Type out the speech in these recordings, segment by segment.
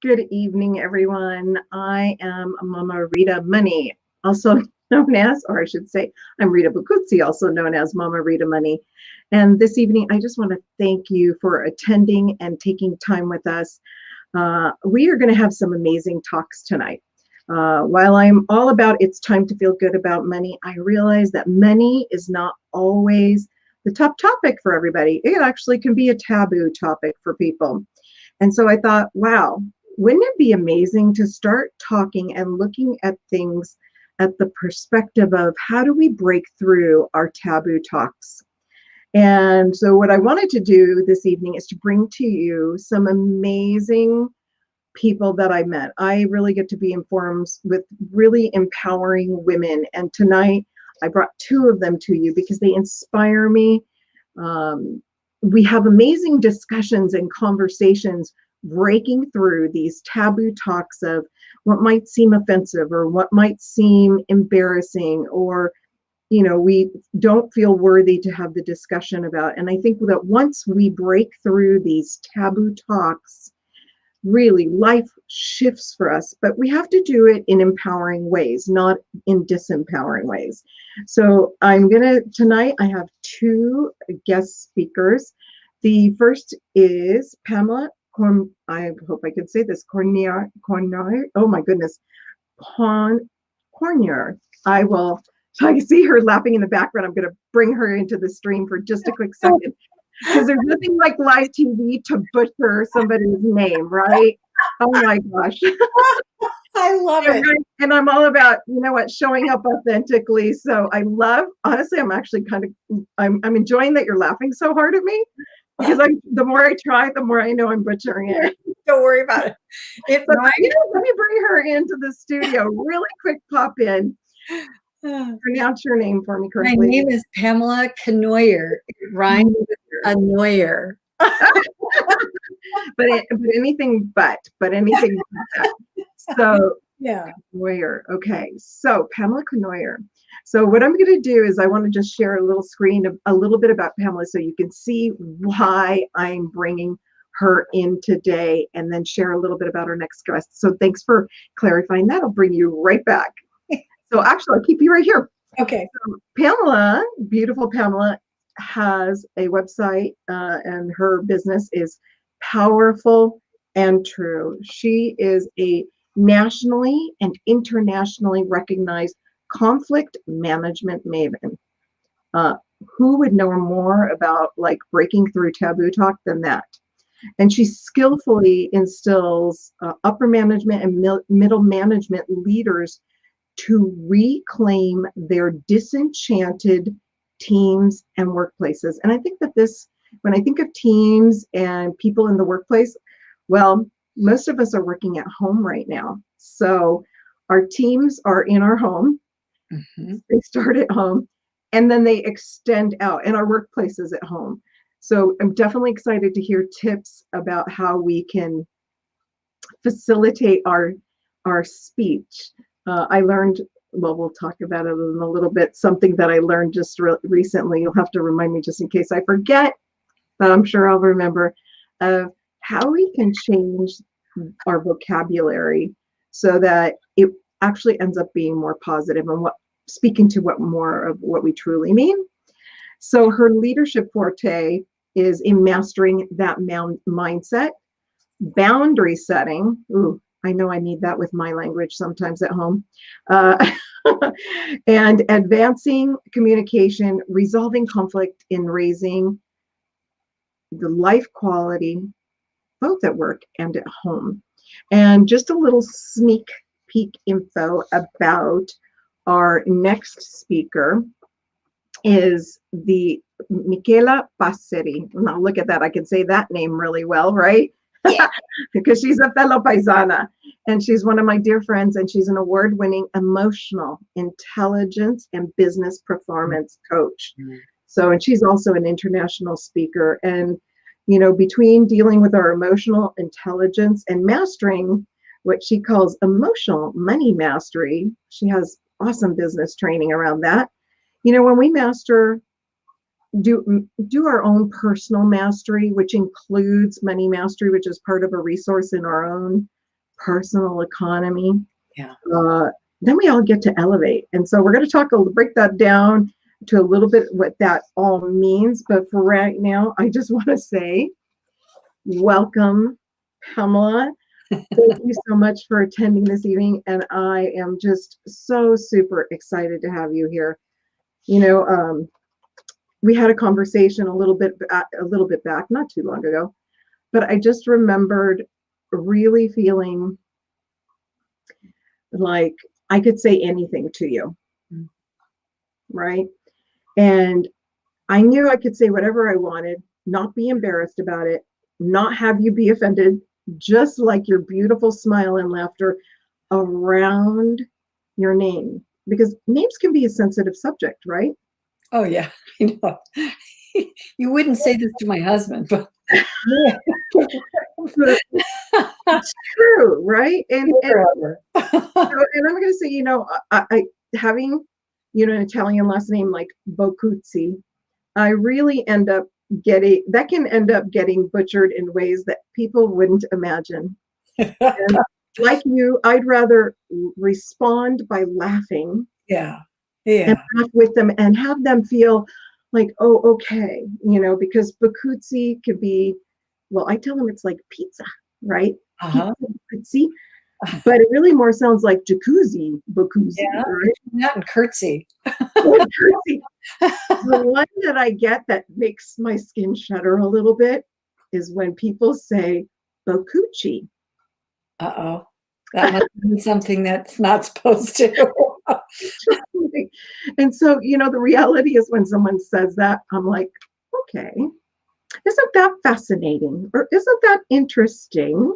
Good evening, everyone. I am Mama Rita Money, also known as, or I should say, I'm Rita Bacuzzi, also known as Mama Rita Money. And this evening, I just want to thank you for attending and taking time with us. We are going to have some amazing talks tonight. While I'm all about it's time to feel good about money, I realize that money is not always the top topic for everybody. It actually can be a taboo topic for people. And so I thought, wow, wouldn't it be amazing to start talking and looking at things at the perspective of how do we break through our taboo talks? And so what I wanted to do this evening is to bring to you some amazing people that I met. I really get to be in forums with really empowering women. And tonight I brought two of them to you because they inspire me. We have amazing discussions and conversations breaking through these taboo talks of what might seem offensive or what might seem embarrassing, or we don't feel worthy to have the discussion about. And I think that once we break through these taboo talks, really life shifts for us, but we have to do it in empowering ways, not in disempowering ways. So tonight I have two guest speakers. The first is Pamela I hope I can say this, Cornier, oh my goodness, Cornier. So I can see her laughing in the background. I'm going to bring her into the stream for just a quick second, because there's nothing like live TV to butcher somebody's name, right? Oh my gosh. I love it. And I'm all about, showing up authentically. So honestly, I'm actually I'm enjoying that you're laughing so hard at me, because the more I try, the more I know I'm butchering it. Don't worry about it. Let me bring her into the studio. Really quick pop in. Pronounce your name for me correctly. My name is Pamela Canoyer. It rhymes with annoyer. but anything but that. So yeah. Canoyer. Okay. So Pamela Canoyer. So what I'm going to do is I want to just share a little screen of a little bit about Pamela so you can see why I'm bringing her in today, and then share a little bit about our next guest. So thanks for clarifying that. I'll bring you right back. So actually, I'll keep you right here. Okay. So Pamela, beautiful Pamela, has a website, and her business is Powerful and True. She is a nationally and internationally recognized conflict management maven. Who would know more about breaking through taboo talk than that? And she skillfully instills upper management and middle management leaders to reclaim their disenchanted teams and workplaces. And I think that when I think of teams and people in the workplace, well, most of us are working at home right now. So our teams are in our home. Mm-hmm. They start at home and then they extend out, and our workplace is at home. So I'm definitely excited to hear tips about how we can facilitate our speech. I learned, we'll talk about it in a little bit, something that I learned just recently. You'll have to remind me just in case I forget, but I'm sure I'll remember, of how we can change our vocabulary so that it actually ends up being more positive and speaking to more of what we truly mean. So her leadership forte is in mastering that mindset, boundary setting. Ooh, I know I need that with my language sometimes at home. And advancing communication, resolving conflict, in raising the life quality, both at work and at home. And just a little sneak peek info about our next speaker is the Michela Passeri. Now look at that, I can say that name really well, right? Yeah. Because she's a fellow paisana, and she's one of my dear friends, and she's an award-winning emotional intelligence and business performance coach. Mm-hmm. So, and she's also an international speaker. And, between dealing with our emotional intelligence and mastering what she calls emotional money mastery, she has awesome business training around that. When we do our own personal mastery, which includes money mastery, which is part of a resource in our own personal economy, Yeah. then we all get to elevate. And so we're going to break that down to a little bit what that all means. But for right now, I just want to say, welcome, Pamela. Thank you so much for attending this evening. And I am just so super excited to have you here. We had a conversation a little bit back, not too long ago, but I just remembered really feeling like I could say anything to you, right? And I knew I could say whatever I wanted, not be embarrassed about it, not have you be offended, just like your beautiful smile and laughter around your name, because names can be a sensitive subject, right? Oh, yeah. You know, you wouldn't say this to my husband, but It's true, right? And whatever. and I'm going to say, I having, an Italian last name like Bocuzzi, I really can end up getting butchered in ways that people wouldn't imagine. And like you, I'd rather respond by laughing Yeah. and Yeah. laugh with them and have them feel like, oh, okay, because Bocuzzi could be, well, I tell them it's like pizza, right? Uh-huh. Pizza, but it really more sounds like jacuzzi, Bocuzzi, Yeah. right? Not in curtsy. Jacuzzi. The one that I get that makes my skin shudder a little bit is when people say Bocucci. Uh-oh. That must be something that's not supposed to. And so, the reality is when someone says that, I'm like, okay, isn't that fascinating? Or isn't that interesting?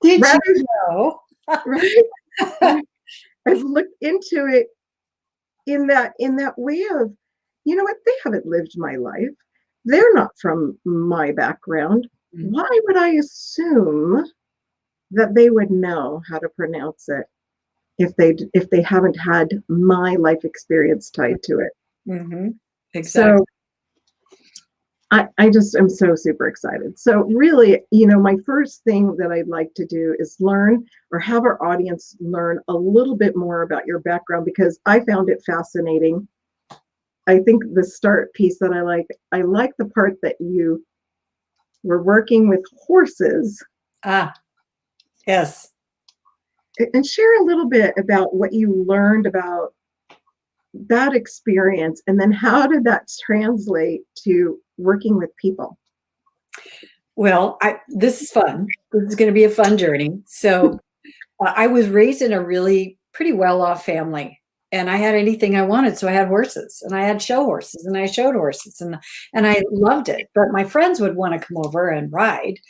Did Rather, you know? right? I've looked into it in that way of, you know what, they haven't lived my life. They're not from my background. Why would I assume that they would know how to pronounce it if they haven't had my life experience tied to it? Mm-hmm. Exactly. So I just am so super excited. So really, my first thing that I'd like to do is learn or have our audience learn a little bit more about your background, because I found it fascinating. I think the start piece that I like the part that you were working with horses. Ah, yes. And share a little bit about what you learned about that experience, and then how did that translate to working with people? Well, this is fun. This is going to be a fun journey. So I was raised in a really pretty well-off family, and I had anything I wanted. So I had horses, and I had show horses, and I showed horses, and I loved it. But my friends would want to come over and ride.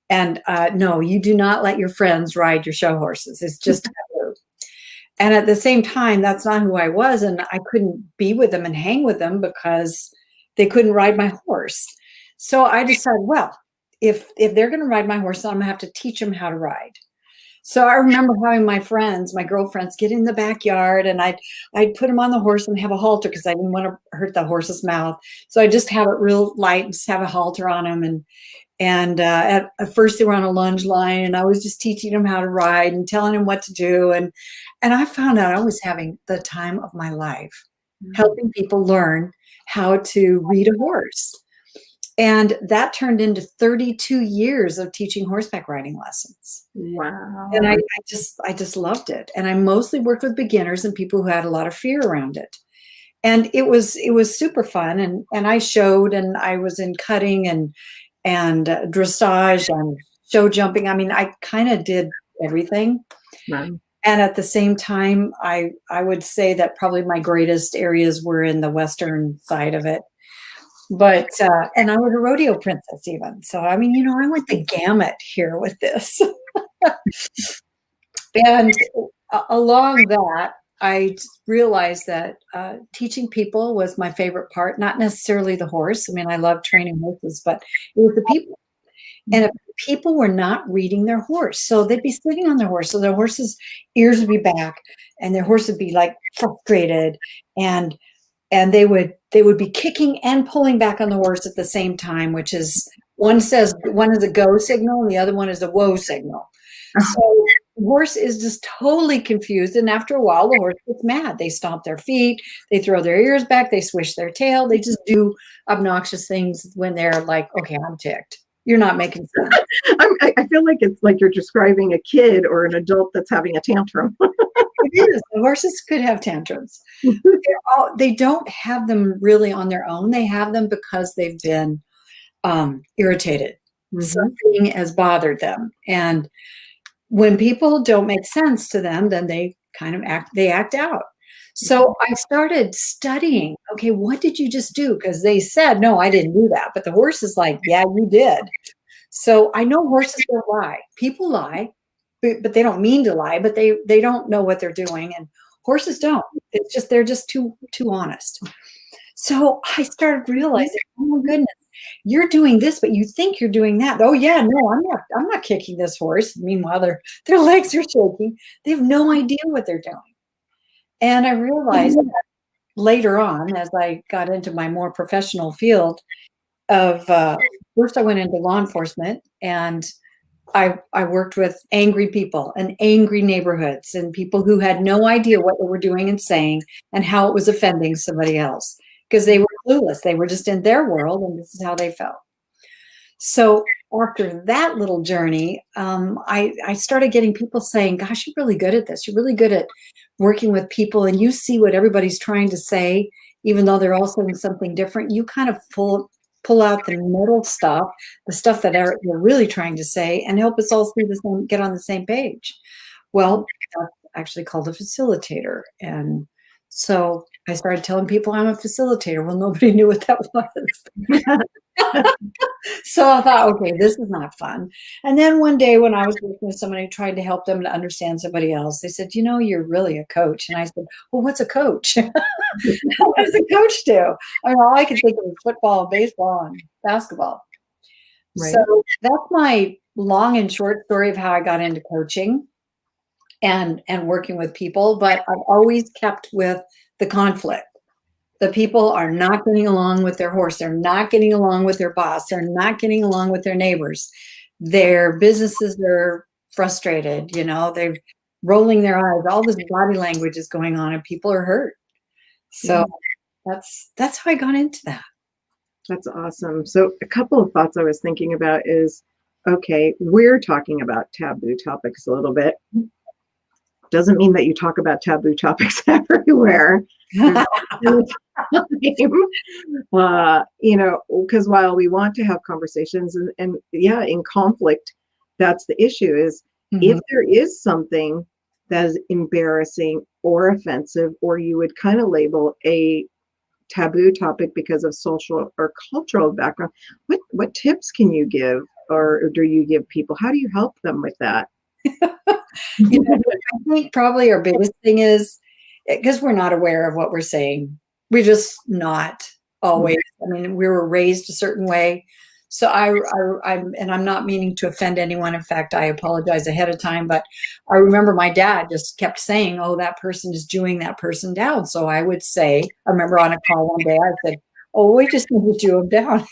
And no, you do not let your friends ride your show horses. It's just taboo. And at the same time, that's not who I was, and I couldn't be with them and hang with them because they couldn't ride my horse. So I decided, well, if they're going to ride my horse, I'm going to have to teach them how to ride. So I remember having my friends, my girlfriends, get in the backyard, and I'd put them on the horse and have a halter because I didn't want to hurt the horse's mouth. So I just have it real light and just have a halter on them. And at first they were on a lunge line, and I was just teaching them how to ride and telling them what to do. And I found out I was having the time of my life, helping people learn how to read a horse. And that turned into 32 years of teaching horseback riding lessons. Wow. And I just loved it. And I mostly worked with beginners and people who had a lot of fear around it. And it was super fun. And I showed, and I was in cutting and dressage and show jumping. I mean, I kind of did everything. Wow. And at the same time, I would say that probably my greatest areas were in the Western side of it. But, and I was a rodeo princess even. So, I mean, I went the gamut here with this. And along that, I realized that teaching people was my favorite part, not necessarily the horse. I mean, I love training horses, but it was the people. And if people were not reading their horse, so they'd be sitting on their horse, so their horse's ears would be back, and their horse would be like frustrated, and they would be kicking and pulling back on the horse at the same time, which is One says one is a go signal and the other one is a whoa signal. So the horse is just totally confused. And after a while, the horse gets mad. They stomp their feet, they throw their ears back, they swish their tail, they just do obnoxious things when they're like, okay, I'm ticked. You're not making sense. I feel like it's like you're describing a kid or an adult that's having a tantrum. It is. The horses could have tantrums. They don't have them really on their own. They have them because they've been irritated. Mhm. Something has bothered them. And when people don't make sense to them, then they kind of act out. So I started studying, okay, what did you just do? Because they said, no, I didn't do that. But the horse is like, yeah, you did. So I know horses don't lie. People lie, but they don't mean to lie, but they don't know what they're doing. And horses don't. It's just they're just too honest. So I started realizing, oh my goodness, you're doing this, but you think you're doing that. Oh yeah, no, I'm not kicking this horse. Meanwhile, their legs are shaking. They have no idea what they're doing. And I realized that later on, as I got into my more professional field of first I went into law enforcement, and I worked with angry people and angry neighborhoods and people who had no idea what they were doing and saying and how it was offending somebody else because they were clueless. They were just in their world, and this is how they felt. So after that little journey, I started getting people saying, gosh, you're really good at this. You're really good at working with people, and you see what everybody's trying to say, even though they're all saying something different. You kind of pull out the middle stuff, the stuff that they're really trying to say, and help us all see the same, get on the same page. Well, that's actually called a facilitator. And so I started telling people I'm a facilitator. Well, nobody knew what that was. So I thought, okay, this is not fun. And then one day when I was working with somebody who tried to help them to understand somebody else, they said, you're really a coach. And I said, well, what's a coach? What does a coach do? I mean, all I could think of was football, baseball, and basketball. Right. So that's my long and short story of how I got into coaching and working with people. But I've always kept with the conflict. The people are not getting along with their horse. They're not getting along with their boss. They're not getting along with their neighbors. Their businesses are frustrated. They're rolling their eyes. All this body language is going on, and people are hurt. So that's how I got into that. That's awesome. So a couple of thoughts I was thinking about is, okay, we're talking about taboo topics a little bit. Doesn't mean that you talk about taboo topics everywhere. Because while we want to have conversations and yeah, in conflict, that's the issue is if there is something that is embarrassing or offensive, or you would kind of label a taboo topic because of social or cultural background, what tips can you give or do you give people? How do you help them with that? I think probably our biggest thing is because we're not aware of what we're saying. We're just not always. I mean, we were raised a certain way. So I'm not meaning to offend anyone. In fact, I apologize ahead of time, but I remember my dad just kept saying, oh, that person is Jewing that person down. So I would say, I remember on a call one day, I said, oh, we just need to Jew him down.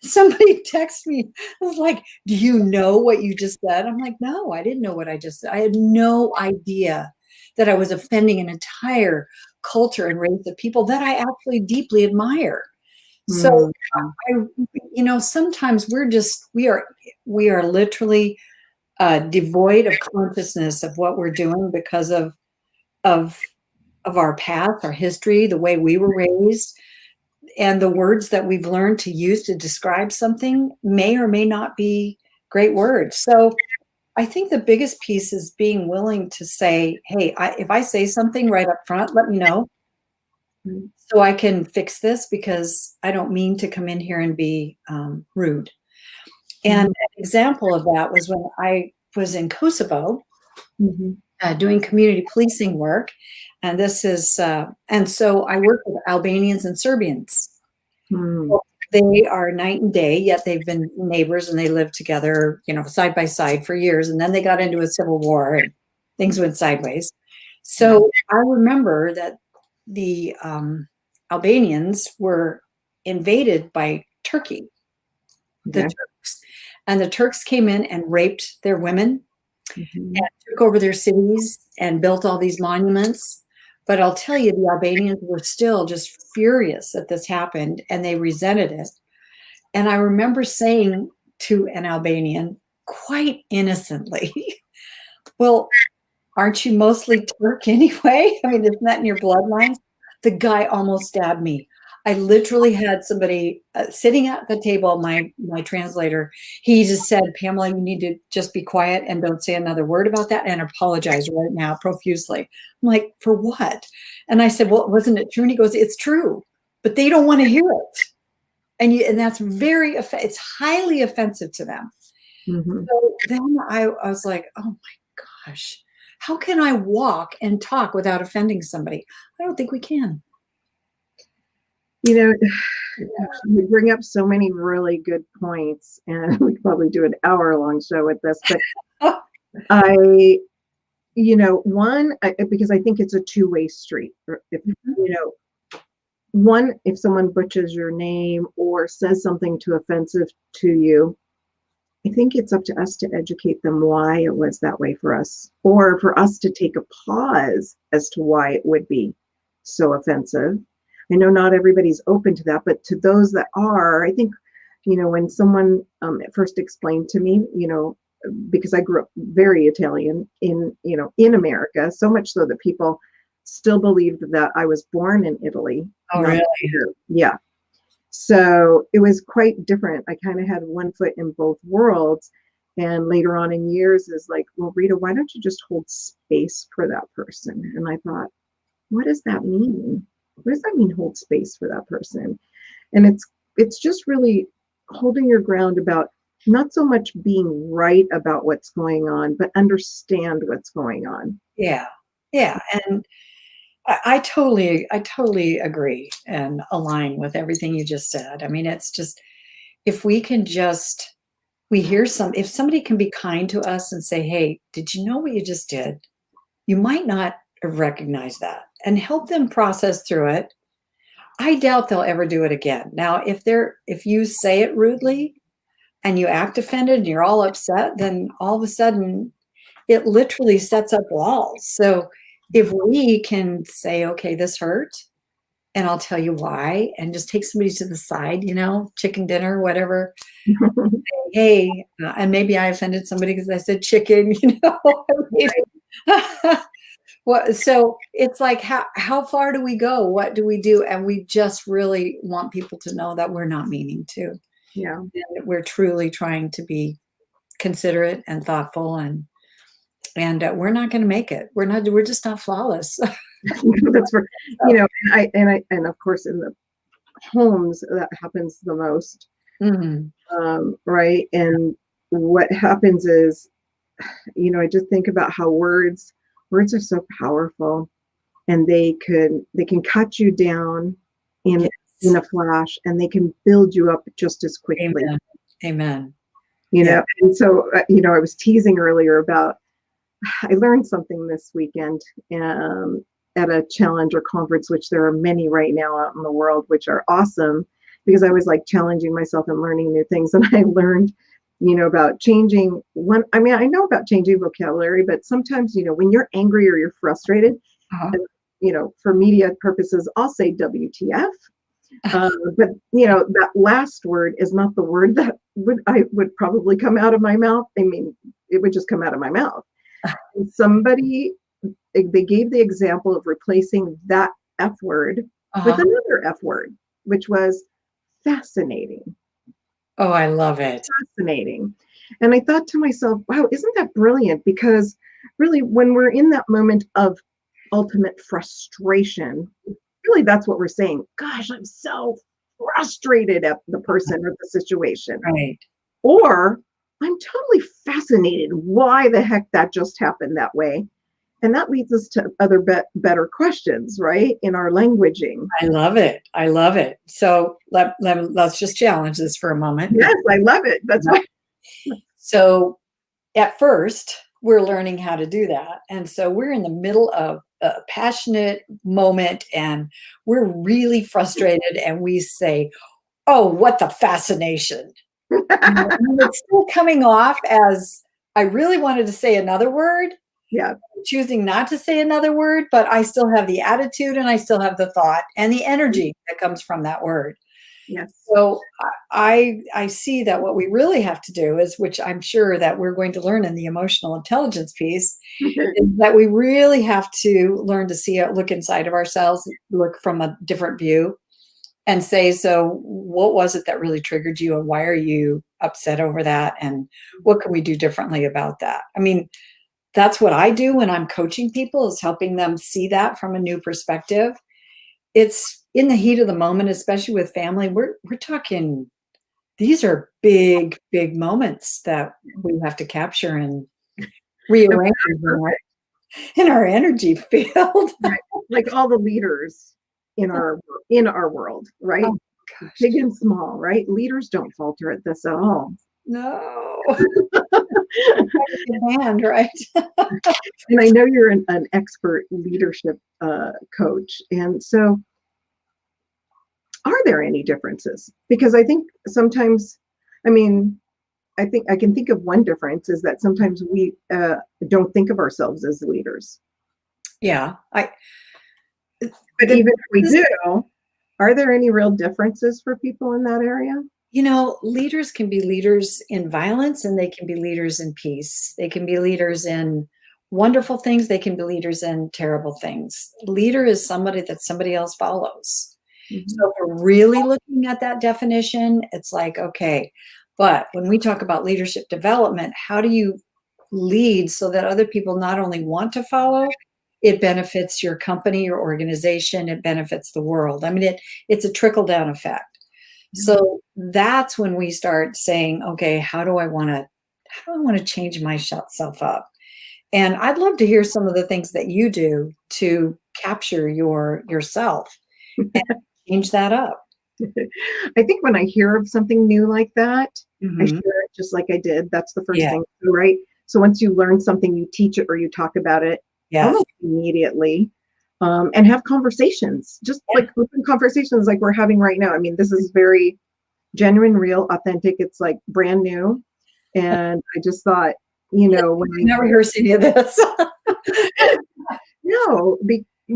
Somebody texted me. I was like, do you know what you just said? I'm like, no, I didn't know what I just said. I had no idea that I was offending an entire culture and race of people that I actually deeply admire. So, sometimes we are literally devoid of consciousness of what we're doing because of our past, our history, the way we were raised, and the words that we've learned to use to describe something may or may not be great words. So I think the biggest piece is being willing to say, hey, if I say something right up front, let me know so I can fix this because I don't mean to come in here and be rude. And an example of that was when I was in Kosovo doing community policing work. And and so I work with Albanians and Serbians. Well, they are night and day, yet they've been neighbors and they lived together, side by side for years. And then they got into a civil war and things went sideways. So I remember that the Albanians were invaded by Turkey. The Turks And the Turks came in and raped their women Mhm. and took over their cities and built all these monuments. But I'll tell you, the Albanians were still just furious that this happened and they resented it. And I remember saying to an Albanian quite innocently, well, aren't you mostly Turk anyway? I mean, isn't that in your bloodlines? The guy almost stabbed me. I literally had somebody sitting at the table, my translator. He just said, Pamela, you need to just be quiet and don't say another word about that and apologize right now profusely. I'm like, for what? And I said, well, wasn't it true? And he goes, it's true, but they don't want to hear it. And that's it's highly offensive to them. Mhm. So then I was like, oh my gosh, how can I walk and talk without offending somebody? I don't think we can. You know, you bring up so many really good points, and we could probably do an hour-long show with this, but I, because I think it's a two-way street. If, you know, one, if someone butchers your name or says something too offensive to you, I think it's up to us to educate them why it was that way for us, or for us to take a pause as to why it would be so offensive. I know not everybody's open to that, but to those that are, I think, when someone first explained to me, because I grew up very Italian in America, so much so that people still believed that I was born in Italy. Oh, not really? here. Yeah. So it was quite different. I kind of had one foot in both worlds. And later on in years is like, well, Rita, why don't you just hold space for that person? And I thought, what does that mean? What does that mean, hold space for that person? And it's just really holding your ground about not so much being right about what's going on, but understand what's going on. Yeah. Yeah. And I totally agree and align with everything you just said. I mean, it's just, if we can just, if somebody can be kind to us and say, hey, did you know what you just did? You might not have recognized that, and help them process through it. I doubt they'll ever do it again. Now, if you say it rudely and you act offended and you're all upset, then all of a sudden it literally sets up walls. So if we can say, okay, this hurt, and I'll tell you why, and just take somebody to the side, chicken dinner, whatever. Hey, and maybe I offended somebody because I said chicken, Well, so it's like, how far do we go? What do we do? And we just really want people to know that we're not meaning to. Yeah. And that we're truly trying to be considerate and thoughtful, and we're not going to make it. We're just not flawless. That's for, and of course in the homes that happens the most. Mhm. Right. And what happens is, I just think about how words are so powerful, and they can cut you down in Yes. a flash, and they can build you up just as quickly. Amen. Amen. And so I was teasing earlier about, I learned something this weekend at a challenge or conference, which there are many right now out in the world, which are awesome, because I was like challenging myself and learning new things. And I learned, about changing one. I mean, I know about changing vocabulary, but sometimes, when you're angry or you're frustrated, Uh-huh. for media purposes, I'll say WTF. But that last word is not the word that would probably come out of my mouth. I mean, it would just come out of my mouth. And they gave the example of replacing that F word with Uh-huh. another F word, which was fascinating. Oh, I love it. Fascinating. And I thought to myself, wow, isn't that brilliant? Because really, when we're in that moment of ultimate frustration, really that's what we're saying. Gosh, I'm so frustrated at the person or the situation. Right. Or I'm totally fascinated why the heck that just happened that way. And that leads us to other better questions, right? In our languaging. I love it. I love it. So let's just challenge this for a moment. Yes, I love it. That's why. So at first, we're learning how to do that. And so we're in the middle of a passionate moment and we're really frustrated and we say, oh, what the fascination. I mean, it's still coming off as I really wanted to say another word, Yeah. choosing not to say another word, but I still have the attitude and I still have the thought and the energy that comes from that word. Yes. So I see that what we really have to do is, which I'm sure that we're going to learn in the emotional intelligence piece, is that we really have to learn to see it, look inside of ourselves, look from a different view, and say, so what was it that really triggered you, and why are you upset over that, and what can we do differently about that? I mean, that's what I do when I'm coaching people, is helping them see that from a new perspective. It's in the heat of the moment, especially with family. We're talking, these are big, big moments that we have to capture and No, rearrange in our energy field. right. Like all the leaders in our world, right? Oh gosh, Big and small, right? Leaders don't falter at this at all. no. Hand, right? And I know you're an expert leadership coach. And so, are there any differences? Because I think sometimes, I mean, I think I can think of one difference is that sometimes we don't think of ourselves as leaders. Yeah. But The, even if we this, do, are there any real differences for people in that area? leaders can be leaders in violence and they can be leaders in peace. They can be leaders in wonderful things. They can be leaders in terrible things. Leader is somebody that somebody else follows. Mhm. So if we're really looking at that definition, it's like, okay, but when we talk about leadership development, how do you lead so that other people not only want to follow, it benefits your company, your organization, it benefits the world. I mean, it's a trickle down effect. So that's when we start saying, okay, how do I want to change myself up? And I'd love to hear some of the things that you do to capture yourself and change that up. I think when I hear of something new like that, I Mhm. share it just like I did. That's the first Yeah. thing, right? So once you learn something, you teach it or you talk about it Yes. almost immediately, and have conversations, just Yeah. like open conversations like we're having right now. I mean, this is very genuine, real, authentic. It's like brand new. And I just thought, Yes, when we did not rehearse any of this. no,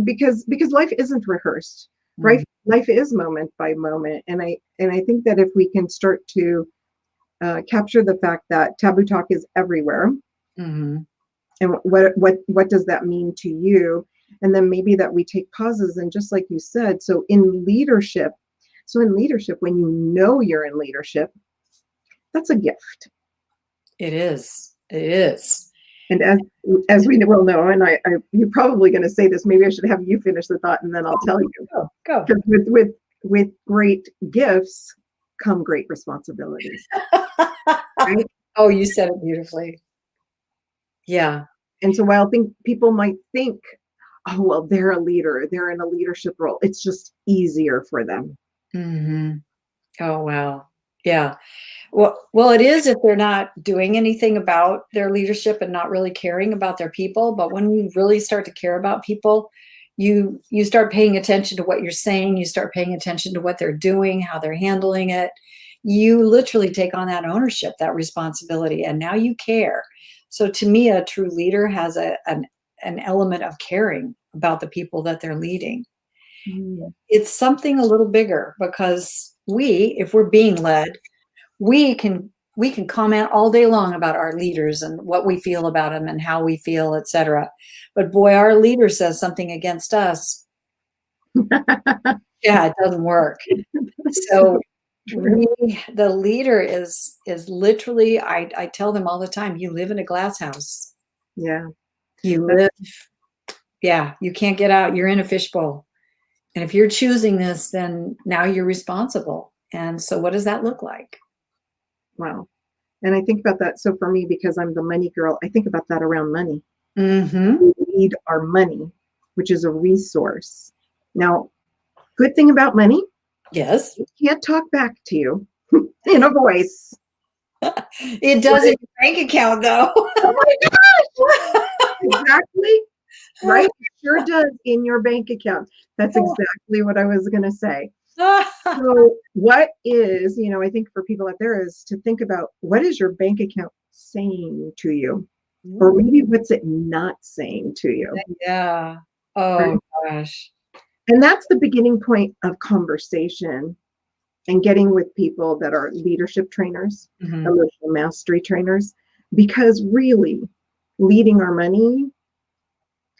because life isn't rehearsed, right? Mhm. Life is moment by moment, and I think that if we can start to capture the fact that taboo talk is everywhere, Mhm. and what does that mean to you, and then maybe that we take pauses and just like you said, so in leadership, when you know you're in leadership, that's a gift. It is. It is. And as we will know, and you're probably going to say this, maybe I should have you finish the thought and then I'll tell you. Go, go. Because with great gifts come great responsibilities, right? Oh, you said it beautifully. Yeah. And so while people might think, oh well, they're a leader, they're in a leadership role, it's just easier for them. Mhm. Oh, wow. Yeah. Well, it is if they're not doing anything about their leadership and not really caring about their people. But when you really start to care about people, you start paying attention to what you're saying. You start paying attention to what they're doing, how they're handling it. You literally take on that ownership, that responsibility, and now you care. So to me, a true leader has an element of caring about the people that they're leading. Mm. It's something a little bigger because if we're being led, we can comment all day long about our leaders and what we feel about them and how we feel, etc. But boy, our leader says something against us. Yeah, it doesn't work. So True. the leader is literally, I tell them all the time, you live in a glass house. Yeah. You That's live, yeah, you can't get out. You're in a fishbowl. And if you're choosing this, then now you're responsible. And so what does that look like? wow. And I think about that. So for me, because I'm the money girl, I think about that around money. Mm-hmm. We need our money, which is a resource. Now, good thing about money, Yes. it can't talk back to you in a voice. It does in your bank account, though. Oh my gosh! Exactly. Right? It sure does in your bank account. That's exactly what I was going to say. So what is, I think for people out there is to think about what is your bank account saying to you? Or maybe what's it not saying to you? Yeah. Right? Oh gosh. And that's the beginning point of conversation and getting with people that are leadership trainers, Mhm. emotional mastery trainers, because really leading our money,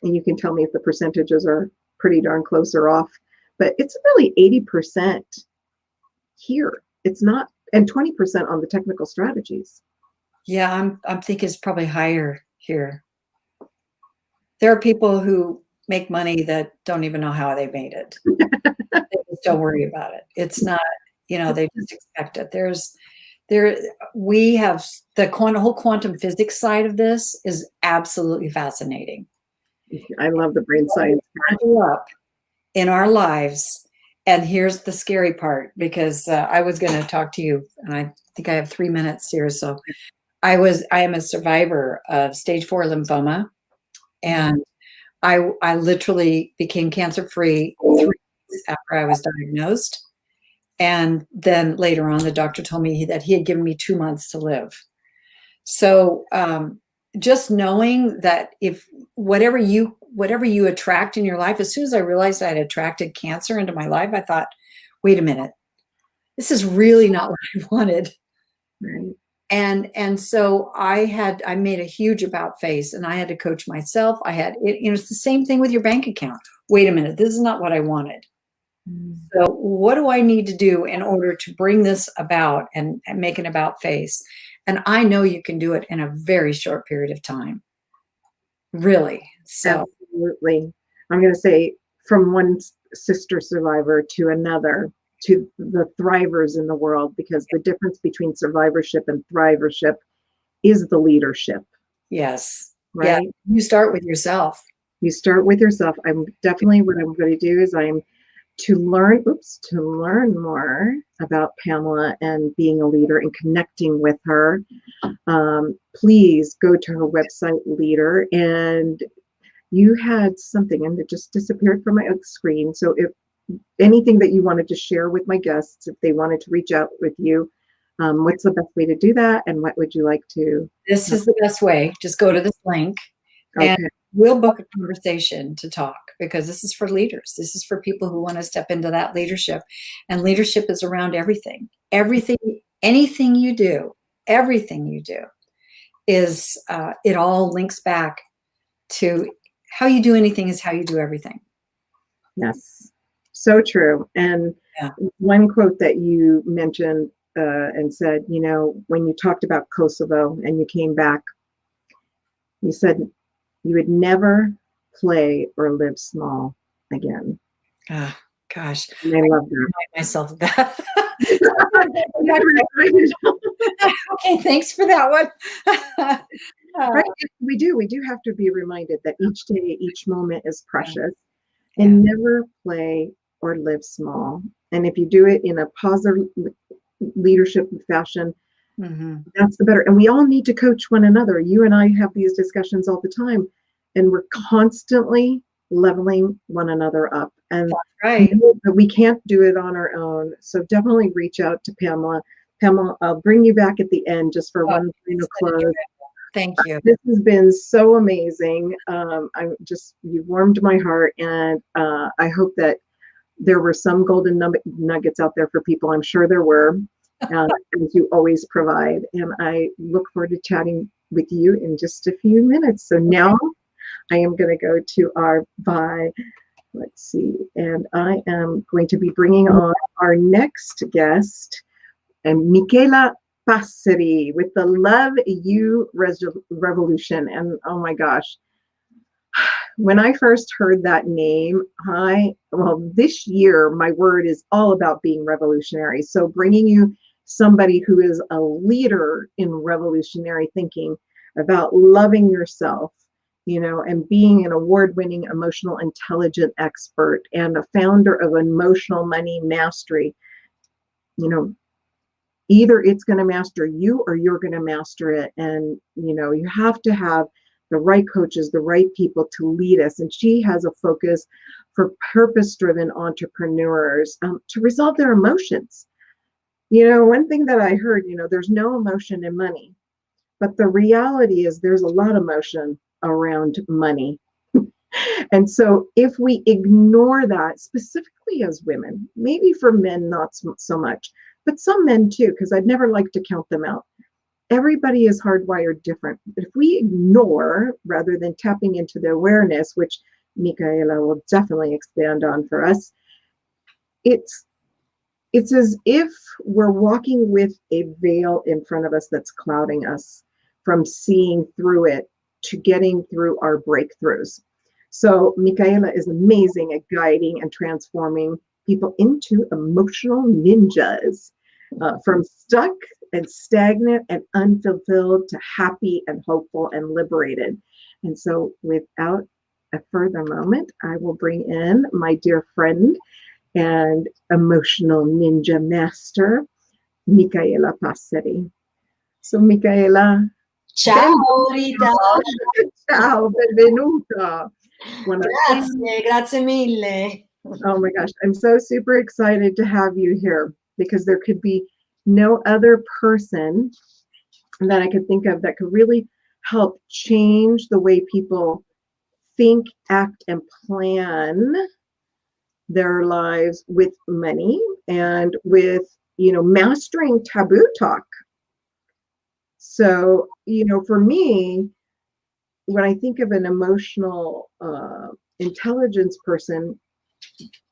and you can tell me if the percentages are pretty darn close or off, but it's really 80% here. It's not, and 20% on the technical strategies. Yeah, I'm thinking it's probably higher here. There are people who make money that don't even know how they made it. They just don't worry about it. It's not, they just expect it. There we have the whole quantum physics side of this is absolutely fascinating. I love the brain science. Up in our lives, and here's the scary part, because I was going to talk to you, and I think I have 3 minutes here. So I am a survivor of stage 4 lymphoma, and I literally became cancer free 3 weeks after I was diagnosed. And then later on, the doctor told me that he had given me 2 months to live. So just knowing that if whatever you attract in your life, as soon as I realized I had attracted cancer into my life, I thought, wait a minute, this is really not what I wanted. Right. And so I made a huge about face, and I had to coach myself. I had it, it's the same thing with your bank account. Wait a minute, this is not what I wanted. So what do I need to do in order to bring this about and make an about face? And I know you can do it in a very short period of time. Really. So Absolutely. I'm going to say from one sister survivor to another, to the thrivers in the world, because the difference between survivorship and thrivership is the leadership, yes. Yeah. right? You start with yourself. You start with yourself. I'm definitely what I'm going to do is I'm to learn more about Pamela and being a leader and connecting with her. Please go to her website, Leader, and you had something and it just disappeared from my screen. So if anything that you wanted to share with my guests, if they wanted to reach out with you, what's the best way to do that? And what would you like to? This is the best way. Just go to this link and Okay. we'll book a conversation to talk, because this is for leaders. This is for people who want to step into that leadership. And leadership is around everything. Everything, anything you do, everything you do is, it all links back to how you do anything is how you do everything. Yes. So true. And Yeah. one quote that you mentioned and said, when you talked about Kosovo and you came back, you said you would never play or live small again. Oh, gosh. And I love that. Remind myself of that. Right? Okay, thanks for that one. We do have to be reminded that each day, each moment is precious, Yeah. and never play or live small. And if you do it in a positive leadership fashion, that's the better. And we all need to coach one another. You and I have these discussions all the time, and we're constantly leveling one another up. And right. we can't do it on our own. So definitely reach out to Pamela. Pamela, I'll bring you back at the end just for one final close. Thank you. This has been so amazing. You warmed my heart, and I hope that there were some golden nuggets out there for people. I'm sure there were, as you always provide. And I look forward to chatting with you in just a few minutes. So now I am going to go to our bye. Let's see. And I am going to be bringing on our next guest, and Michaela Passeri with the Love You Revolution. And oh my gosh, when I first heard that name, this year, my word is all about being revolutionary. So bringing you somebody who is a leader in revolutionary thinking about loving yourself, and being an award-winning emotional intelligence expert and a founder of Emotional Money Mastery, either it's going to master you or you're going to master it. And, you have to have the right coaches, the right people to lead us. And she has a focus for purpose-driven entrepreneurs to resolve their emotions. You know, one thing that I heard, you know, there's no emotion in money, but the reality is there's a lot of emotion around money. And so if we ignore that, specifically as women, maybe for men, not so much, but some men too, because I'd never like to count them out. Everybody is hardwired different. If we ignore rather than tapping into the awareness, which Michaela will definitely expand on for us, it's as if we're walking with a veil in front of us that's clouding us from seeing through it to getting through our breakthroughs. So Michaela is amazing at guiding and transforming people into emotional ninjas, from stuck and stagnant and unfulfilled to happy and hopeful and liberated. And so without a further moment, I will bring in my dear friend and emotional ninja master, Michaela Passeri. So Michaela. Ciao Rita. Ciao, benvenuta. Grazie mille. Oh my gosh, I'm so super excited to have you here because there could be no other person that I could think of that could really help change the way people think, act, and plan their lives with money and with, you know, mastering taboo talk. So, you know, for me, when I think of an emotional intelligence person,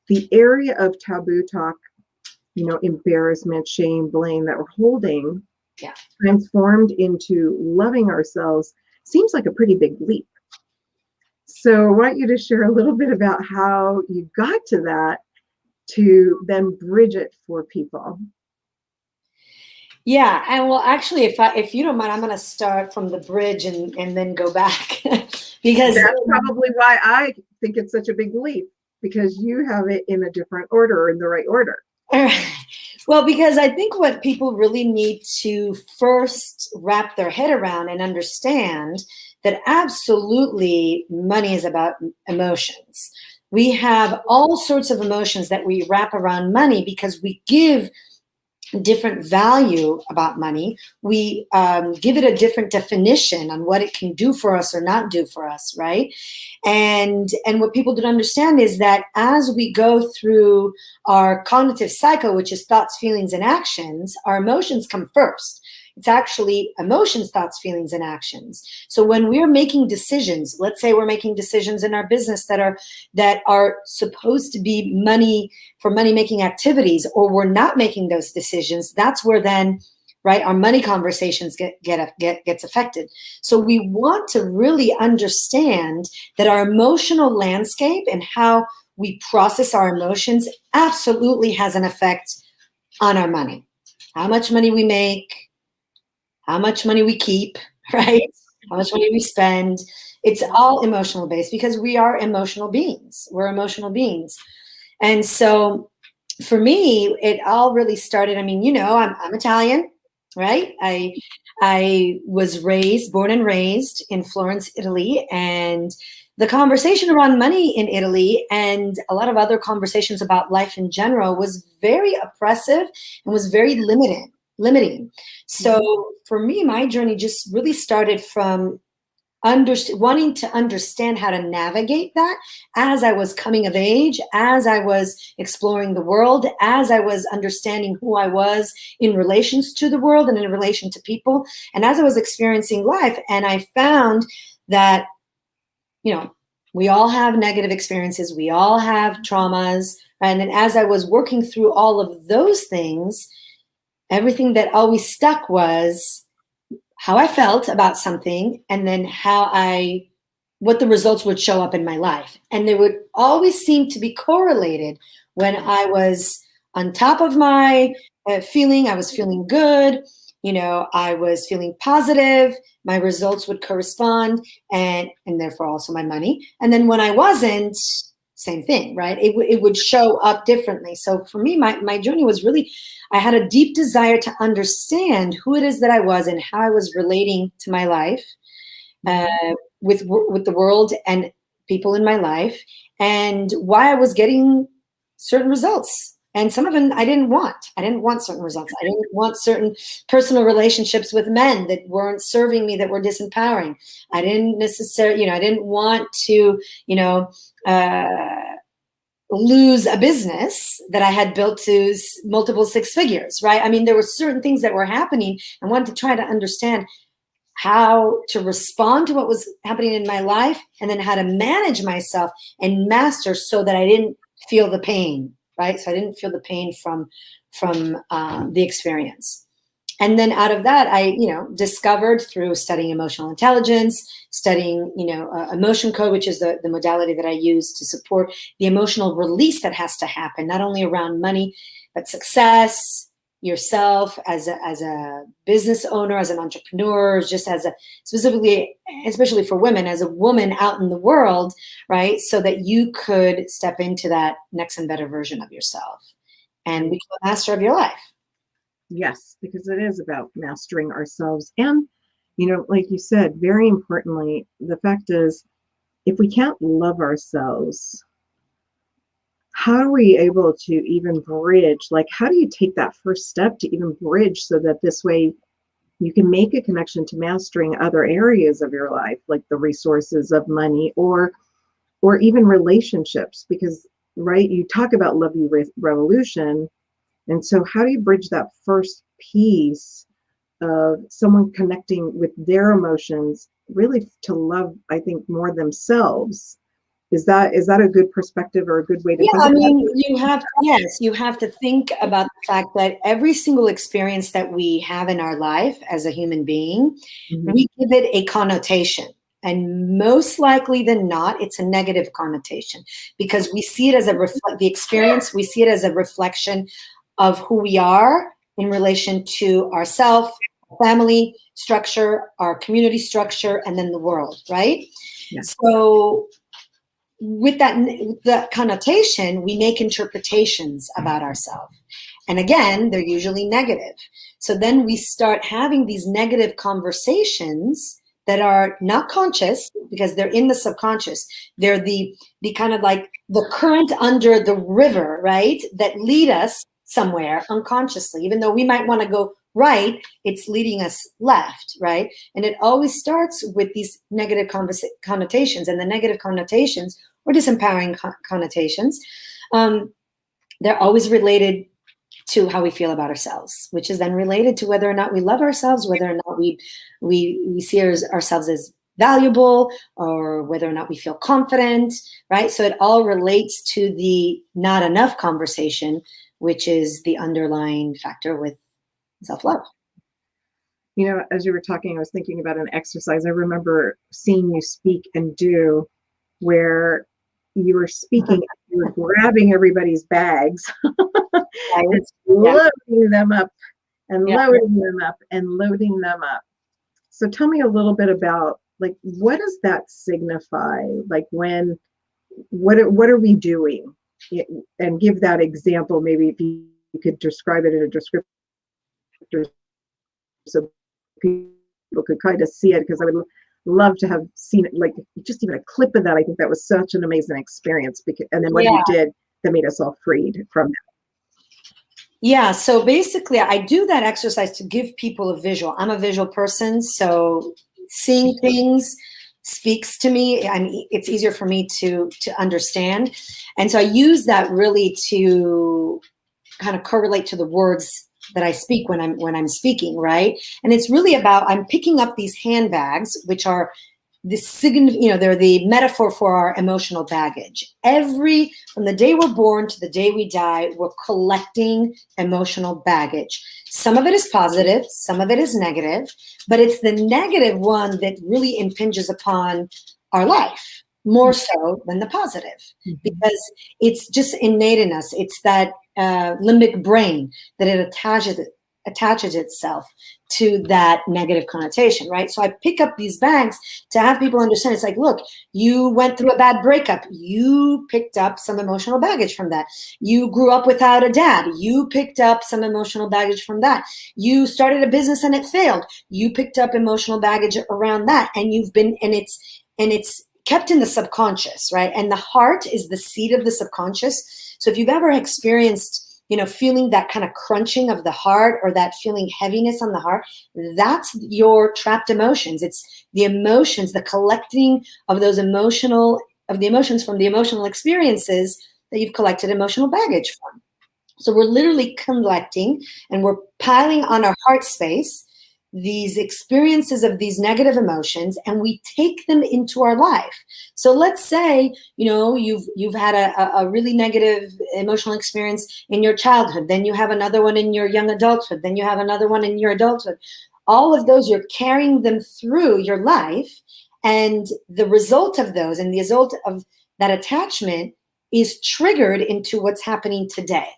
the area of taboo talk, you know, embarrassment, shame, blame that we're holding, transformed into loving ourselves, seems like a pretty big leap. So I want you to share a little bit about how you got to that to then bridge it for people. Yeah, and well, actually, if you don't mind, I'm going to start from the bridge and then go back because that's probably why I think it's such a big leap, because you have it in a different order, or in the right order. Well, because I think what people really need to first wrap their head around and understand that absolutely money is about emotions. We have all sorts of emotions that we wrap around money because we give different value about money. We give it a different definition on what it can do for us or not do for us, right? And what people don't understand is that as we go through our cognitive cycle, which is thoughts, feelings, and actions, our emotions come first. It's actually emotions, thoughts, feelings, and actions. So when we're making decisions, let's say we're making decisions in our business that are supposed to be money-making activities, or we're not making those decisions, that's where then, right, our money conversations gets affected. So we want to really understand that our emotional landscape and how we process our emotions absolutely has an effect on our money. How much money we make, how much money we keep, right? How much money we spend. It's all emotional based because we are emotional beings. We're emotional beings. And so for me, it all really started, I mean, you know, I'm Italian, right? I was born and raised in Florence, Italy, and the conversation around money in Italy and a lot of other conversations about life in general was very oppressive and was very limiting. So for me, my journey just really started from wanting to understand how to navigate that as I was coming of age, as I was exploring the world, as I was understanding who I was in relations to the world and in relation to people, and as I was experiencing life. And I found that, you know, we all have negative experiences, we all have traumas, and then as I was working through all of those things, everything that always stuck was how I felt about something, and then what the results would show up in my life. And they would always seem to be correlated. When I was on top of my feeling, I was feeling good, you know, I was feeling positive, my results would correspond, and therefore also my money. And then when I wasn't, same thing, right? It would show up differently. So for me, my journey was really, I had a deep desire to understand who it is that I was and how I was relating to my life with the world and people in my life and why I was getting certain results. And some of them I didn't want. I didn't want certain results. I didn't want certain personal relationships with men that weren't serving me, that were disempowering. I didn't necessarily, I didn't want to, lose a business that I had built to multiple six figures, right? I mean, there were certain things that were happening. I wanted to try to understand how to respond to what was happening in my life, and then how to manage myself and master so that I didn't feel the pain, right? So I didn't feel the pain from the experience. And then out of that, I, discovered through studying emotional intelligence, studying, emotion code, which is the modality that I use to support the emotional release that has to happen, not only around money, but success, yourself as a business owner, as an entrepreneur, just specifically, especially for women, as a woman out in the world, right? So that you could step into that next and better version of yourself and become a master of your life. Yes, because it is about mastering ourselves. And, like you said, very importantly, the fact is, if we can't love ourselves, how are we able to even bridge? Like, how do you take that first step to even bridge so that this way you can make a connection to mastering other areas of your life, like the resources of money or even relationships? Because, right, you talk about love you revolution. And so how do you bridge that first piece of someone connecting with their emotions, really to love, I think, more themselves? Is that a good perspective or a good way to think about it? You have to think about the fact that every single experience that we have in our life as a human being, we give it a connotation. And most likely than not, it's a negative connotation, because we see it as the experience, we see it as a reflection of who we are in relation to ourself, family structure, our community structure, and then the world, right? Yeah. So with that connotation, we make interpretations about ourselves. And again, they're usually negative. So then we start having these negative conversations that are not conscious, because they're in the subconscious. They're the kind of like the current under the river, right? That lead us somewhere unconsciously. Even though we might want to go right, it's leading us left, right? And it always starts with these negative connotations, and the negative connotations or disempowering connotations, they're always related to how we feel about ourselves, which is then related to whether or not we love ourselves, whether or not we see ourselves as valuable, or whether or not we feel confident, right? So it all relates to the not enough conversation, which is the underlying factor with self-love. As you were talking, I was thinking about an exercise I remember seeing you speak and do, where you were speaking, you were grabbing everybody's bags and loading them up and loading them up and loading them up. So tell me a little bit about, like, what does that signify? Like, what are we doing? And give that example, maybe if you could describe it in a descriptor so people could kind of see it, because I would love to have seen it, like just even a clip of that. I think that was such an amazing experience, and then what you did that made us all freed from that. Yeah, so basically I do that exercise to give people a visual. I'm a visual person, so seeing things speaks to me. I mean, it's easier for me to understand. And so I use that really to kind of correlate to the words that I speak when I'm speaking, right? And it's really about, I'm picking up these handbags, which are they're the metaphor for our emotional baggage. From the day we're born to the day we die, we're collecting emotional baggage. Some of it is positive, some of it is negative, but it's the negative one that really impinges upon our life more so than the positive, because it's just innate in us. It's that limbic brain that it attaches itself to that negative connotation, right? So I pick up these bags to have people understand. It's like, look, you went through a bad breakup. You picked up some emotional baggage from that. You grew up without a dad. You picked up some emotional baggage from that. You started a business and it failed. You picked up emotional baggage around that. And it's kept in the subconscious, right? And the heart is the seat of the subconscious. So if you've ever experienced, feeling that kind of crunching of the heart or that feeling heaviness on the heart, that's your trapped emotions. It's the emotions, the collecting of the emotions from the emotional experiences that you've collected emotional baggage from. So we're literally collecting and we're piling on our heart space these experiences of these negative emotions, and we take them into our life. So let's say, you've had a really negative emotional experience in your childhood, then you have another one in your young adulthood, then you have another one in your adulthood. All of those, you're carrying them through your life, and the result of those and the result of that attachment is triggered into what's happening today.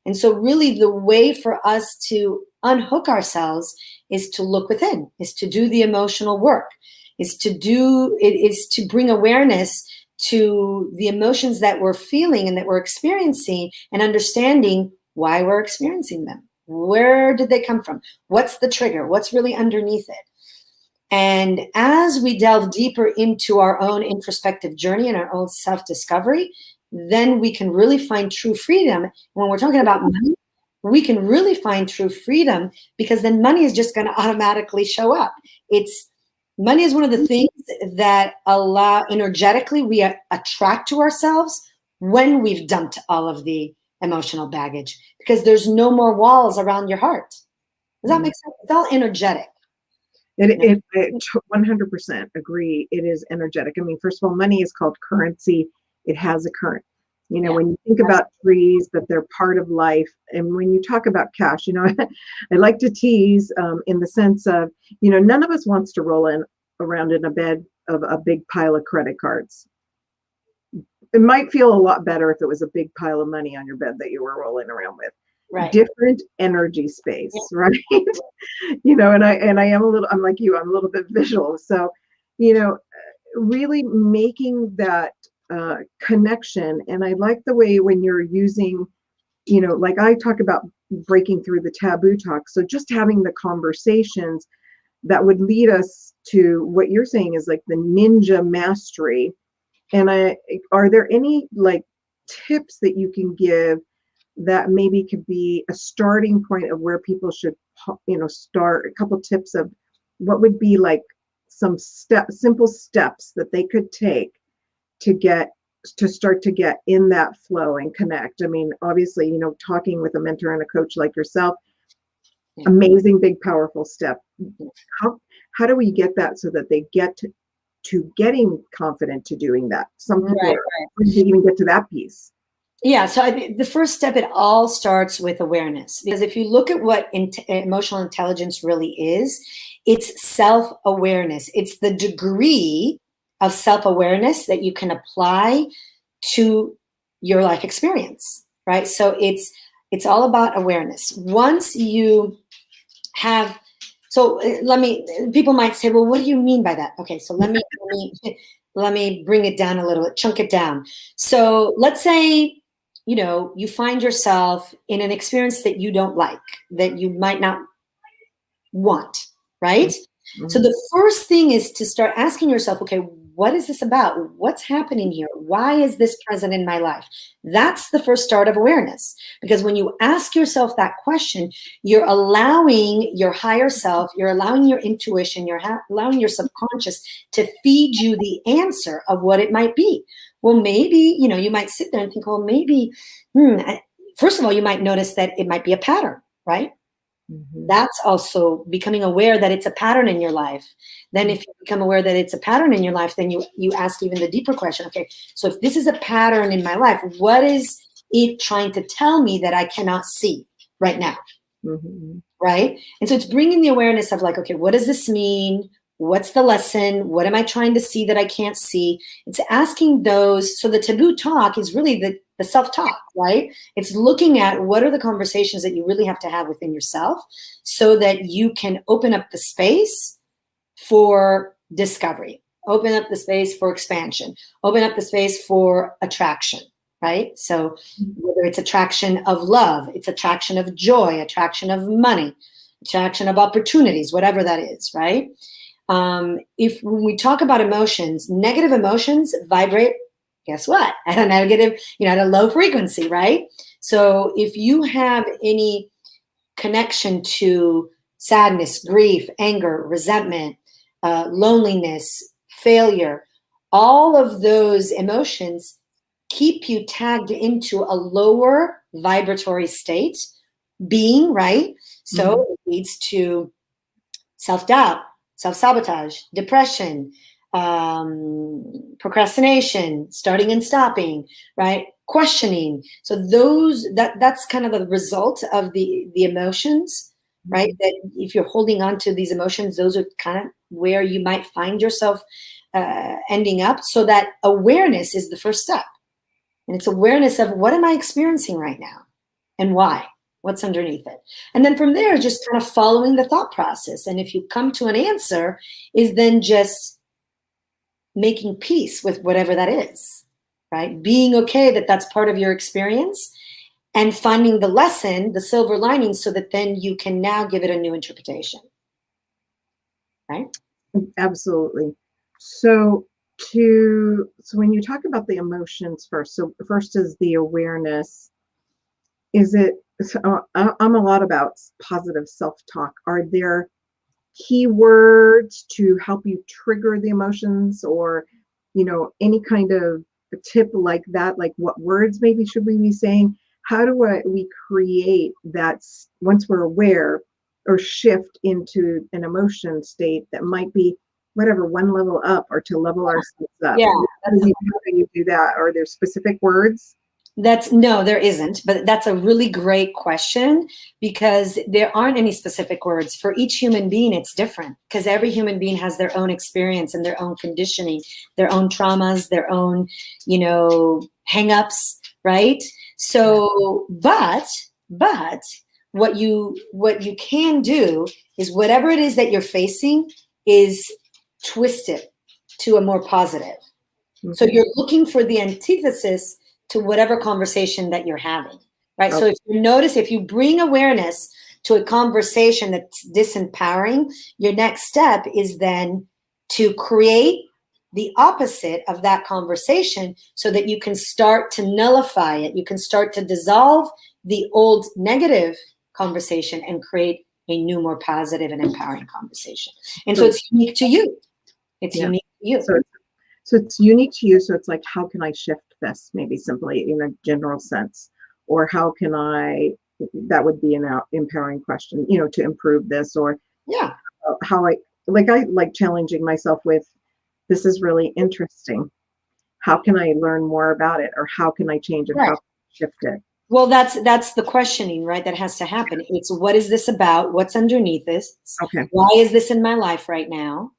And so really the way for us to unhook ourselves is to look within, is to do the emotional work, is to bring awareness to the emotions that we're feeling and that we're experiencing, and understanding why we're experiencing them. Where did they come from? What's the trigger? What's really underneath it? And as we delve deeper into our own introspective journey and our own self-discovery, then we can really find true freedom. When we're talking about money, we can really find true freedom, because then money is just going to automatically show up. Money is one of the things that energetically we attract to ourselves when we've dumped all of the emotional baggage, because there's no more walls around your heart. Does that make sense? It's all energetic. It 100% agree. It is energetic. I mean, first of all, money is called currency. It has a current. When you think about trees, that they're part of life. And when you talk about cash, I like to tease in the sense of, none of us wants to roll around in a bed of a big pile of credit cards. It might feel a lot better if it was a big pile of money on your bed that you were rolling around with. Right. Different energy space, right? And I am I'm like you, I'm a little bit visual. So, really making that connection. And I like the way when you're using, like I talk about breaking through the taboo talk. So just having the conversations that would lead us to what you're saying is like the ninja mastery. And are there any like tips that you can give that maybe could be a starting point of where people should, start? A couple tips of what would be like some simple steps that they could take to start to get in that flow and connect. I mean, obviously, talking with a mentor and a coach like yourself, amazing, big, powerful step. How do we get that so that they get to getting confident to doing that? Some people didn't even get to that piece. Yeah, so the first step, it all starts with awareness. Because if you look at what emotional intelligence really is, it's self-awareness. It's the degree of self-awareness that you can apply to your life experience, right? So it's all about awareness. Once you have, people might say, well, what do you mean by that? Okay, so let me bring it down a little, chunk it down. So let's say, you find yourself in an experience that you don't like, that you might not want, right? Mm-hmm. So the first thing is to start asking yourself, okay, what is this about? What's happening here? Why is this present in my life? That's the first start of awareness. Because when you ask yourself that question, you're allowing your higher self, you're allowing your intuition, you're allowing your subconscious to feed you the answer of what it might be. Well, maybe, you might sit there and think, well, maybe, first of all, you might notice that it might be a pattern, right? Mm-hmm. That's also becoming aware that it's a pattern in your life. Then if you become aware that it's a pattern in your life, then you ask even the deeper question, okay, so if this is a pattern in my life, what is it trying to tell me that I cannot see right now? Mm-hmm. Right? And so it's bringing the awareness of like, okay, what does this mean? What's the lesson? What am I trying to see that I can't see? It's asking those. So the taboo talk is really the self-talk, right? It's looking at what are the conversations that you really have to have within yourself so that you can open up the space for discovery, open up the space for expansion, open up the space for attraction, right? So whether it's attraction of love, it's attraction of joy, attraction of money, attraction of opportunities, whatever that is, right? If when we talk about emotions, negative emotions vibrate, guess what? At a negative, at a low frequency, right? So if you have any connection to sadness, grief, anger, resentment, loneliness, failure, all of those emotions keep you tagged into a lower vibratory state, being, right? So it leads to self-doubt, self-sabotage, depression, procrastination, starting and stopping, right? Questioning. So that's kind of the result of the emotions, right? That if you're holding on to these emotions, those are kind of where you might find yourself ending up. So that awareness is the first step. And it's awareness of, what am I experiencing right now and why? What's underneath it? And then from there, just kind of following the thought process. And if you come to an answer, is then just making peace with whatever that is, right? Being okay that that's part of your experience, and finding the lesson, the silver lining, so that then you can now give it a new interpretation, right? Absolutely. So when you talk about the emotions first, so first is the awareness. Is it, I'm a lot about positive self-talk. Are there keywords to help you trigger the emotions, or, any kind of a tip like that? Like, what words maybe should we be saying? How do we create that once we're aware, or shift into an emotion state that might be whatever, one level up, or to level ourselves up? Yeah. How do you do that? Are there specific words? No, there isn't, but that's a really great question, because there aren't any specific words. For each human being, it's different, because every human being has their own experience and their own conditioning, their own traumas, their own, hang-ups, right? So, but what you can do is, whatever it is that you're facing, is twist it to a more positive. So you're looking for the antithesis to whatever conversation that you're having, right? Okay. So if you bring awareness to a conversation that's disempowering, your next step is then to create the opposite of that conversation, so that you can start to nullify it. You can start to dissolve the old negative conversation and create a new, more positive and empowering conversation. And so it's unique to you. It's unique to you. So it's unique to you. So it's like, how can I shift this, maybe simply in a general sense? Or how can that would be an empowering question, to improve this, or how I like challenging myself with, this is really interesting. How can I learn more about it? Or how can I change it? How can I shift it? Well, that's the questioning, right? That has to happen. It's, what is this about? What's underneath this? Okay. Why is this in my life right now?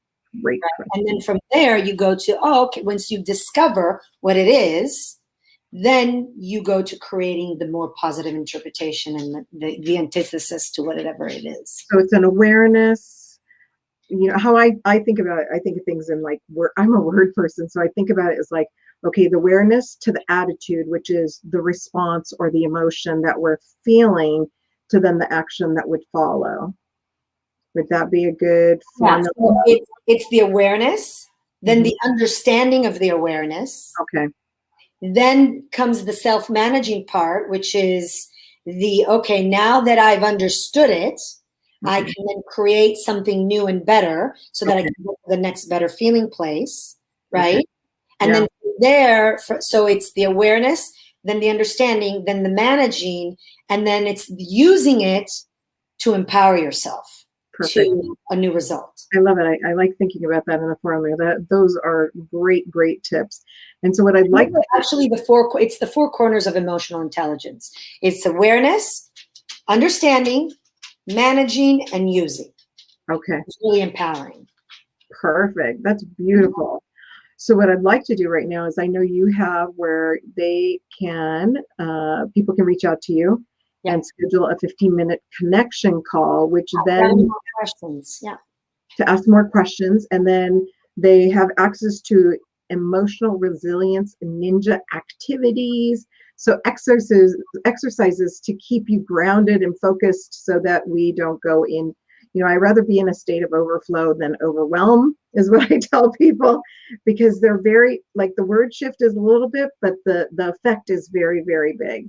Great. Right? And then from there, you go to, okay, once you discover what it is, then you go to creating the more positive interpretation and the antithesis to whatever it is. So it's an awareness. How I think about it, I think of things in like, I'm a word person, so I think about it as like, okay, the awareness to the attitude, which is the response or the emotion that we're feeling, to then the action that would follow. Would that be a good formula? Yeah, so it's the awareness, then the understanding of the awareness. Okay. Then comes the self-managing part, which is okay, now that I've understood it, I can then create something new and better, so that I can go to the next better feeling place, right? And then there, so it's the awareness, then the understanding, then the managing, and then it's using it to empower yourself to a new result. I love it. I like thinking about that in the formula. Those are great tips. And so what I'd like actually it's the four corners of emotional intelligence. It's awareness, understanding, managing, and using. Okay. It's really empowering. Perfect. That's beautiful. So what I'd like to do right now is, I know you have where people can reach out to you and schedule a 15-minute connection call, which then more questions. To ask more questions. And then they have access to emotional resilience ninja activities. So exercises to keep you grounded and focused, so that we don't go in, I'd rather be in a state of overflow than overwhelm, is what I tell people, because they're very, like, the word shift is a little bit, but the effect is very, very big.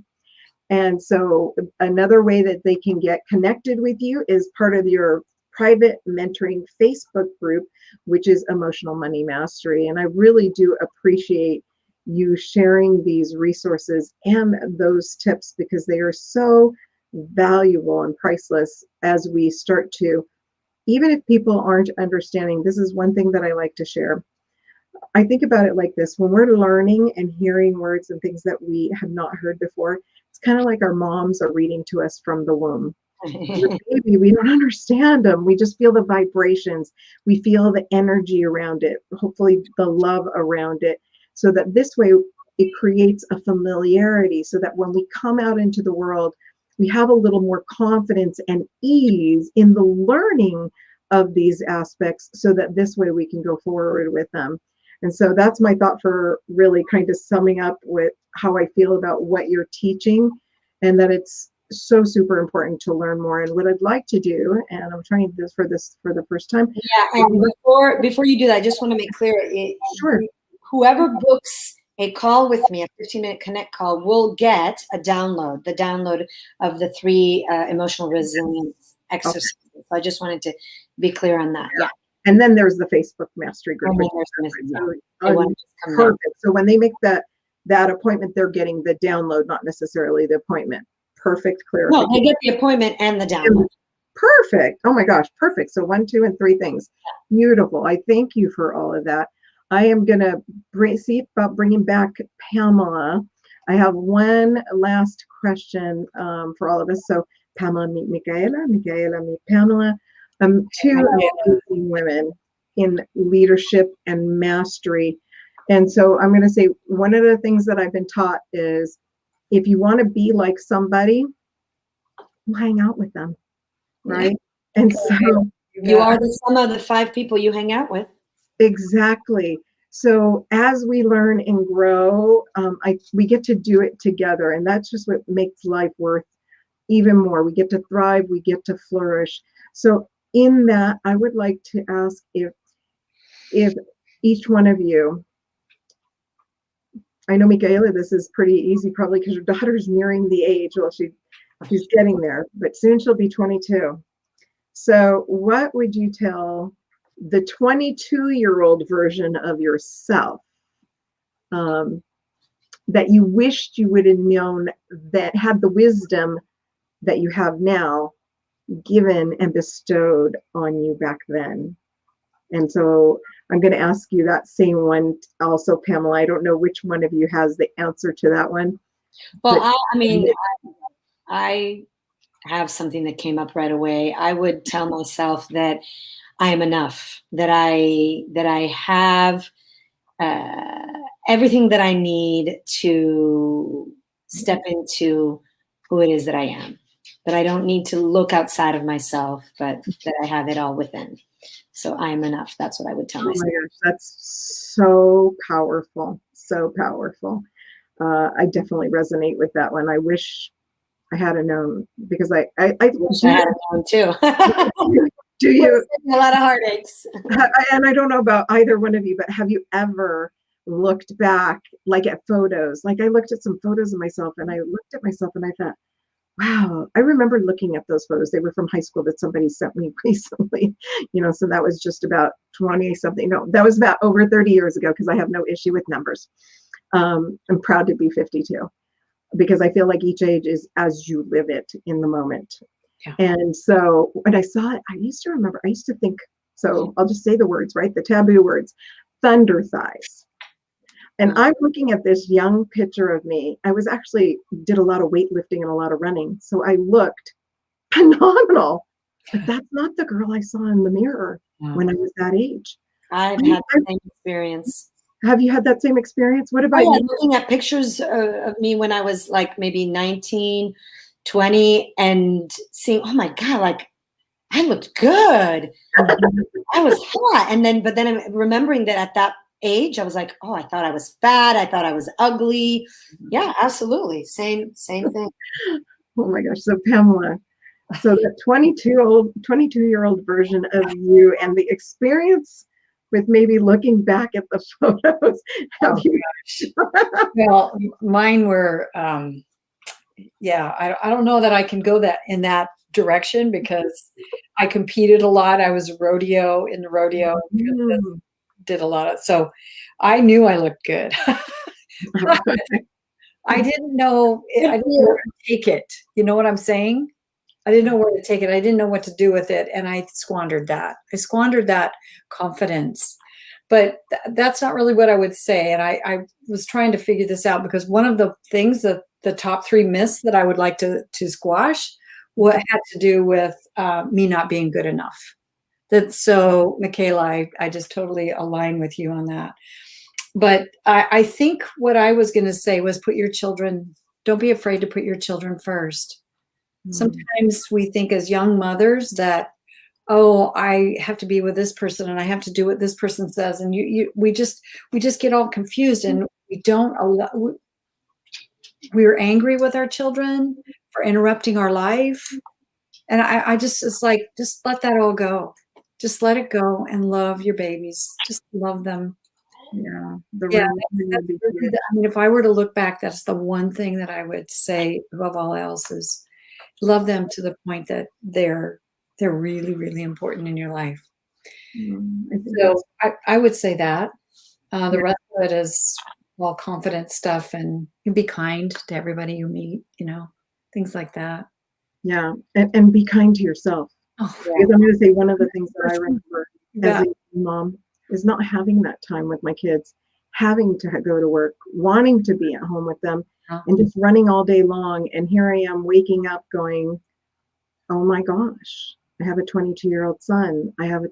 And so another way that they can get connected with you is part of your private mentoring Facebook group, which is Emotional Money Mastery. And I really do appreciate you sharing these resources and those tips, because they are so valuable and priceless as we start to, even if people aren't understanding. This is one thing that I like to share. I think about it like this: when we're learning and hearing words and things that we have not heard before, it's kind of like our moms are reading to us from the womb. The baby, we don't understand them. We just feel the vibrations. We feel the energy around it, hopefully the love around it, so that this way it creates a familiarity, so that when we come out into the world, we have a little more confidence and ease in the learning of these aspects, so that this way we can go forward with them. And so that's my thought for really kind of summing up with how I feel about what you're teaching, and that it's so super important to learn more. And what I'd like to do, and I'm trying this for the first time. Yeah, and before you do that, I just want to make clear, Sure. Whoever books a call with me, a 15-minute connect call, will get the download of the 3 emotional resilience exercises. Okay. So I just wanted to be clear on that. Yeah. And then there's the Facebook mastery group. Perfect. So when they make that appointment, they're getting the download, not necessarily the appointment. Perfect clarification. No, they get the appointment and the download. Perfect. Oh my gosh, perfect. So 1, 2, and 3 things. Beautiful. I thank you for all of that. I am going to see about bringing back Pamela. I have one last question for all of us. So Pamela, meet Michaela, meet Pamela. 2 amazing women in leadership and mastery. And so I'm going to say, one of the things that I've been taught is, if you want to be like somebody, hang out with them, right? Yeah. And so you are the sum of the 5 people you hang out with. Exactly. So as we learn and grow, we get to do it together, and that's just what makes life worth even more. We get to thrive, we get to flourish. So in that, I would like to ask if each one of you, I know, Michaela, this is pretty easy probably because your daughter's nearing the age, well, she's getting there, but soon she'll be 22. So what would you tell the 22-year-old version of yourself that you wished you would have known, that had the wisdom that you have now given and bestowed on you back then? And so I'm going to ask you that same one also, Pamela. I don't know which one of you has the answer to that one. Well, I have something that came up right away. I would tell myself that I am enough, that I have everything that I need to step into who it is that I am, that I don't need to look outside of myself, but that I have it all within. So I am enough. That's what I would tell myself. Oh my gosh, that's so powerful, so powerful. I definitely resonate with that one. I wish I had known, because I wish I had known too. Do you? A lot of heartaches. And I don't know about either one of you, but have you ever looked back, like at photos? Like, I looked at some photos of myself, and I looked at myself and I thought, wow, I remember looking at those photos. They were from high school that somebody sent me recently, so that was just about 20 something. No, that was about over 30 years ago, because I have no issue with numbers. I'm proud to be 52, because I feel like each age is as you live it in the moment. Yeah. And so when I saw it, I used to think, so I'll just say the words, right? The taboo words, thunder thighs. And I'm looking at this young picture of me. I was actually did a lot of weightlifting and a lot of running. So I looked phenomenal, but that's not the girl I saw in the mirror when I was that age. I've had the same experience. Have you had that same experience? What about you? Looking at pictures of me when I was like maybe 19, 20, and seeing, oh my God, like I looked good. I was hot. But then I'm remembering that at that age, I was like, oh, I thought I was fat. I thought I was ugly. Yeah, absolutely. Same thing. Oh my gosh. So Pamela, So the 22-year-old version of you and the experience with maybe looking back at the photos. Have Oh, you? well, mine were, yeah, I don't know that I can go in that direction because I competed a lot. I was in the rodeo, Mm. did a lot of, so I knew I looked good. But I didn't know, I didn't know where to take it. You know what I'm saying? I didn't know where to take it. I didn't know what to do with it. And I squandered that. I squandered that confidence. But that's not really what I would say. And I was trying to figure this out because one of the things that the top 3 myths that I would like to squash what had to do with me not being good enough. So, Michaela, I just totally align with you on that. But I think what I was going to say was don't be afraid to put your children first. Sometimes we think as young mothers that, oh, I have to be with this person and I have to do what this person says. And we just get all confused and we don't allow, we're angry with our children for interrupting our life. And it's like, just let that all go. Just let it go and love your babies. Just love them. Yeah. Yeah, I mean, if I were to look back, that's the one thing that I would say above all else is love them to the point that they're really, really important in your life. So I would say that. The rest of it is all confident stuff and you be kind to everybody you meet, things like that. Yeah. And be kind to yourself. Oh, Because I'm going to say one of the things that I remember yeah. as a mom is not having that time with my kids, having to go to work, wanting to be at home with them, and just running all day long. And here I am waking up going, oh my gosh, I have a 22-year-old son. I have a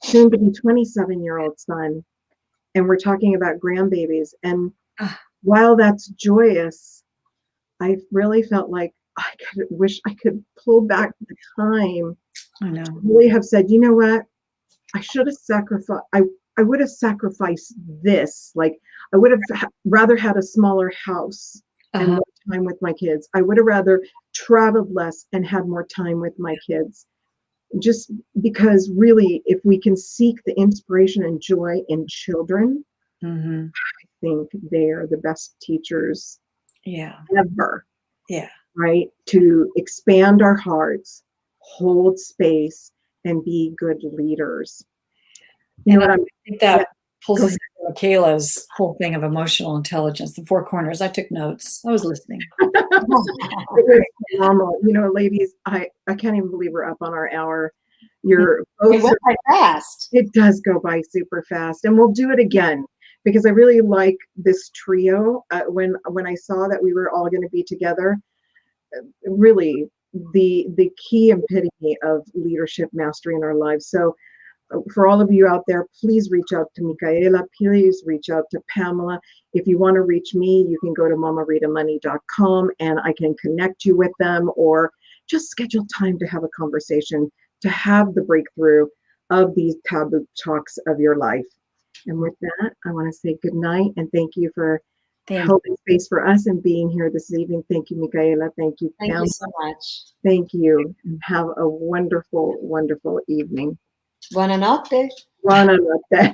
soon to be 27-year-old son. And we're talking about grandbabies. And while that's joyous, I really felt like I wish I could pull back the time. I know. Really have said, you know what? I should have sacrificed. I would have sacrificed this. Like I would have rather had a smaller house and more time with my kids. I would have rather traveled less and had more time with my kids. Just because really, if we can seek the inspiration and joy in children, I think they are the best teachers ever. Yeah. Right? To expand our hearts, hold space, and be good leaders. You know what I think that pulls us into Michaela's whole thing of emotional intelligence, the 4 corners. I took notes. I was listening. Phenomenal. Ladies, I can't even believe we're up on our hour. You're both it went by fast. It does go by super fast, and we'll do it again because I really like this trio. When I saw that we were all going to be together, really the key epitome of leadership mastery in our lives. So for all of you out there, please reach out to Micaela. Please reach out to Pamela. If you want to reach me, you can go to mamaridamoney.com and I can connect you with them, or just schedule time to have a conversation, to have the breakthrough of these taboo talks of your life. And with that, I want to say good night and thank you for holding space for us and being here this evening. Thank you, Micaela. Thank you, Pam. Thank you so much. Thank you. And have a wonderful, wonderful evening. Buonanotte. Buonanotte.